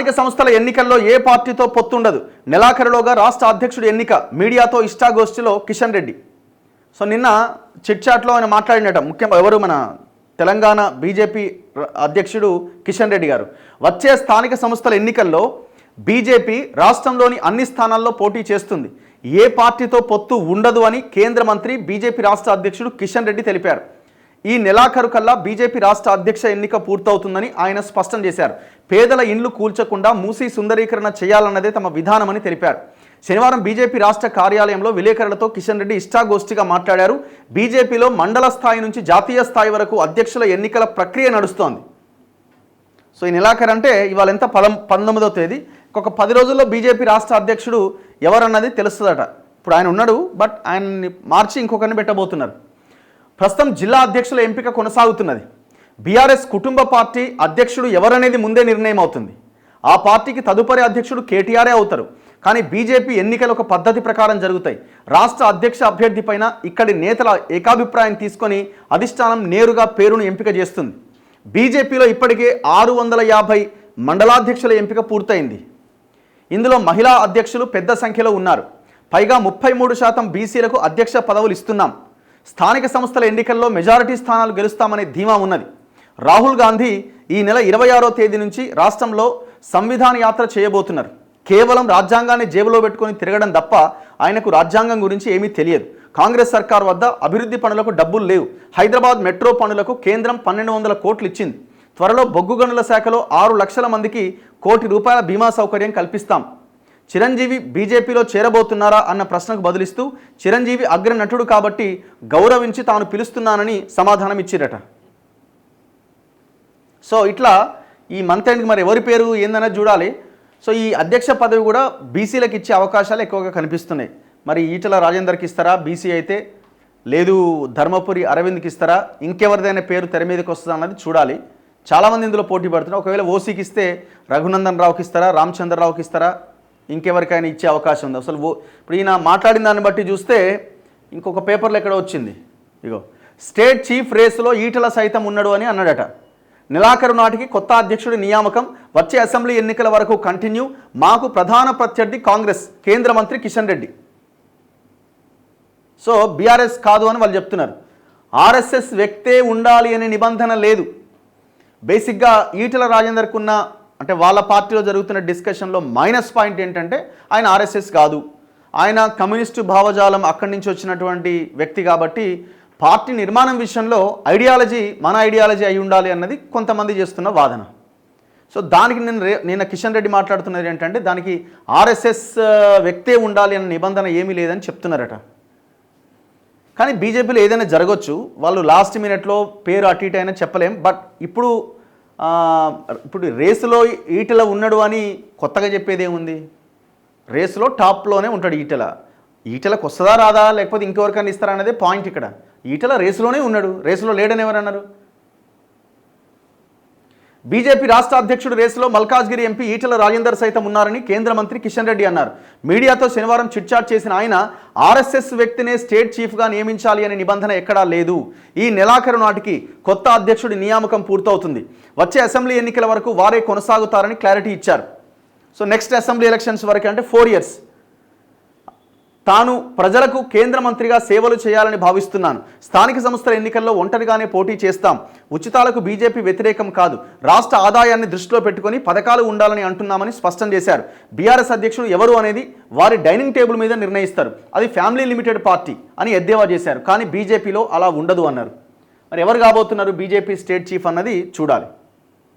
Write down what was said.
స్థానిక సంస్థల ఎన్నికల్లో ఏ పార్టీతో పొత్తుండదు, నెలాఖరులోగా రాష్ట్ర అధ్యక్షుడు ఎన్నిక, మీడియాతో ఇష్టాగోష్ఠిలో కిషన్ రెడ్డి. సో నిన్న చిట్ చాట్లో ఆయన మాట్లాడినట, ముఖ్యంగా ఎవరు మన తెలంగాణ బీజేపీ అధ్యక్షుడు కిషన్ రెడ్డి గారు. వచ్చే స్థానిక సంస్థల ఎన్నికల్లో బీజేపీ రాష్ట్రంలోని అన్ని స్థానాల్లో పోటీ చేస్తుంది, ఏ పార్టీతో పొత్తు ఉండదు అని కేంద్ర మంత్రి బీజేపీ రాష్ట్ర అధ్యక్షుడు కిషన్ రెడ్డి తెలిపారు. ఈ నెలాఖరు కల్లా బీజేపీ రాష్ట్ర అధ్యక్ష ఎన్నిక పూర్తవుతుందని ఆయన స్పష్టం చేశారు. పేదల ఇండ్లు కూల్చకుండా మూసీ సుందరీకరణ చేయాలన్నదే తమ విధానమని తెలిపారు. శనివారం బీజేపీ రాష్ట్ర కార్యాలయంలో విలేకరులతో కిషన్ రెడ్డి ఇష్టాగోష్ఠిగా మాట్లాడారు. బీజేపీలో మండల స్థాయి నుంచి జాతీయ స్థాయి వరకు అధ్యక్షుల ఎన్నికల ప్రక్రియ నడుస్తోంది. సో ఈ నెలాఖరు అంటే ఇవాళ ఎంత 19వ తేదీ, ఒక 10 రోజుల్లో బీజేపీ రాష్ట్ర అధ్యక్షుడు ఎవరన్నది తెలుస్తుందట. ఇప్పుడు ఆయన ఉన్నాడు, బట్ ఆయన్ని మార్చి ఇంకొకరిని పెట్టబోతున్నారు. ప్రస్తుతం జిల్లా అధ్యక్షుల ఎంపిక కొనసాగుతున్నది. బీఆర్ఎస్ కుటుంబ పార్టీ అధ్యక్షుడు ఎవరనేది ముందే నిర్ణయం అవుతుంది. ఆ పార్టీకి తదుపరి అధ్యక్షుడు కేటీఆరే అవుతారు. కానీ బీజేపీ ఎన్నికలు ఒక పద్ధతి ప్రకారం జరుగుతాయి. రాష్ట్ర అధ్యక్ష అభ్యర్థి పైన ఇక్కడి నేతల ఏకాభిప్రాయం తీసుకొని అధిష్టానం నేరుగా పేరును ఎంపిక చేస్తుంది. బీజేపీలో ఇప్పటికే 650 మండలాధ్యక్షుల ఎంపిక పూర్తయింది. ఇందులో మహిళా అధ్యక్షులు పెద్ద సంఖ్యలో ఉన్నారు. పైగా 33% బీసీలకు అధ్యక్ష పదవులు ఇస్తున్నాం. స్థానిక సంస్థల ఎన్నికల్లో మెజారిటీ స్థానాలు గెలుస్తామనే ధీమా ఉన్నది. రాహుల్ గాంధీ ఈ నెల 26వ తేదీ నుంచి రాష్ట్రంలో సంవిధాన యాత్ర చేయబోతున్నారు. కేవలం రాజ్యాంగాన్ని జేబులో పెట్టుకొని తిరగడం తప్ప ఆయనకు రాజ్యాంగం గురించి ఏమీ తెలియదు. కాంగ్రెస్ సర్కార్ వద్ద అభివృద్ధి పనులకు డబ్బులు లేవు. హైదరాబాద్ మెట్రో పనులకు కేంద్రం 1200 కోట్లు ఇచ్చింది. త్వరలో బొగ్గు గనుల శాఖలో 6 లక్షల మందికి ₹1 కోటి బీమా సౌకర్యం కల్పిస్తాం. చిరంజీవి బీజేపీలో చేరబోతున్నారా అన్న ప్రశ్నకు బదులిస్తూ చిరంజీవి అగ్ర నటుడు కాబట్టి గౌరవించి తాను పిలుస్తున్నానని సమాధానం ఇచ్చిరట. సో ఇట్లా ఈ మంత్ ఎండ్కి మరి ఎవరి పేరు ఏందనేది చూడాలి. సో ఈ అధ్యక్ష పదవి కూడా బీసీలకు ఇచ్చే అవకాశాలు ఎక్కువగా కనిపిస్తున్నాయి. మరి ఈటల రాజేందర్కి ఇస్తారా బీసీ అయితే, లేదు ధర్మపురి అరవింద్కి ఇస్తారా, ఇంకెవరిదైనా పేరు తెర మీదకి వస్తుందా అన్నది చూడాలి. చాలామంది ఇందులో పోటీ పడుతున్నారు. ఒకవేళ ఓసీకి ఇస్తే రఘునందన్ రావుకి ఇస్తారా, రామచంద్రరావుకి ఇస్తారా, ఇంకెవరికైనా ఇచ్చే అవకాశం ఉంది. అసలు ఇప్పుడు ఈయన మాట్లాడిన దాన్ని బట్టి చూస్తే ఇంకొక పేపర్లో ఎక్కడ వచ్చింది, ఇగో స్టేట్ చీఫ్ రేసులో ఈటల సైతం ఉన్నాడు అని అన్నాడట. నెలాఖరు నాటికి కొత్త అధ్యక్షుడి నియామకం, వచ్చే అసెంబ్లీ ఎన్నికల వరకు కంటిన్యూ, మాకు ప్రధాన ప్రత్యర్థి కాంగ్రెస్, కేంద్ర మంత్రి కిషన్ రెడ్డి. సో బీఆర్ఎస్ కాదు అని వాళ్ళు చెప్తున్నారు. ఆర్ఎస్ఎస్ వ్యక్తే ఉండాలి అనే నిబంధన లేదు. బేసిక్గా ఈటల రాజేందర్కు ఉన్న అంటే వాళ్ళ పార్టీలో జరుగుతున్న డిస్కషన్లో మైనస్ పాయింట్ ఏంటంటే ఆయన ఆర్ఎస్ఎస్ కాదు, ఆయన కమ్యూనిస్టు భావజాలం అక్కడి నుంచి వచ్చినటువంటి వ్యక్తి కాబట్టి పార్టీ నిర్మాణం విషయంలో ఐడియాలజీ మన ఐడియాలజీ అయి ఉండాలి అన్నది కొంతమంది చేస్తున్న వాదన. సో దానికి నేను కిషన్ రెడ్డి మాట్లాడుతున్నది ఏంటంటే దానికి ఆర్ఎస్ఎస్ వ్యక్తే ఉండాలి అన్న నిబంధన ఏమీ లేదని చెప్తున్నారట. కానీ బీజేపీలో ఏదైనా జరగవచ్చు, వాళ్ళు లాస్ట్ మినిట్లో పేరు అటు ఇటు అయినా చెప్పలేం. బట్ ఇప్పుడు రేసులో ఈటల ఉన్నాడు అని కొత్తగా చెప్పేది ఏముంది? రేసులో టాప్లోనే ఉంటాడు ఈటల. ఈటలకు వస్తుందా రాదా, లేకపోతే ఇంకెవరికైనా ఇస్తారా అనేది పాయింట్ ఇక్కడ. ఈటల రేసులోనే ఉన్నాడు, రేసులో లేడని ఎవరన్నారు? బీజేపీ రాష్ట్ర అధ్యక్షుడు రేసులో మల్కాజ్గిరి ఎంపీ ఈటల రాజేందర్ సైతం ఉన్నారని కేంద్ర మంత్రి కిషన్ రెడ్డి అన్నారు. మీడియాతో శనివారం చిట్చాట్ చేసిన ఆయన ఆర్ఎస్ఎస్ వ్యక్తినే స్టేట్ చీఫ్గా నియమించాలి అనే నిబంధన ఎక్కడా లేదు. ఈ నెలాఖరు నాటికి కొత్త అధ్యక్షుడి నియామకం పూర్తవుతుంది. వచ్చే అసెంబ్లీ ఎన్నికల వరకు వారే కొనసాగుతారని క్లారిటీ ఇచ్చారు. సో నెక్స్ట్ అసెంబ్లీ ఎలక్షన్స్ వరకు అంటే 4 years తాను ప్రజలకు కేంద్ర మంత్రిగా సేవలు చేయాలని భావిస్తున్నాను. స్థానిక సంస్థల ఎన్నికల్లో ఒంటరిగానే పోటీ చేస్తాం. ఉచితాలకు బీజేపీ వ్యతిరేకం కాదు, రాష్ట్ర ఆదాయాన్ని దృష్టిలో పెట్టుకొని పథకాలు ఉండాలని అంటున్నామని స్పష్టం చేశారు. బీఆర్ఎస్ అధ్యక్షుడు ఎవరు అనేది వారి డైనింగ్ టేబుల్ మీద నిర్ణయిస్తారు, అది ఫ్యామిలీ లిమిటెడ్ పార్టీ అని ఎద్దేవా చేశారు. కానీ బీజేపీలో అలా ఉండదు అన్నారు. మరి ఎవరు కాబోతున్నారు బీజేపీ స్టేట్ చీఫ్ అన్నది చూడాలి.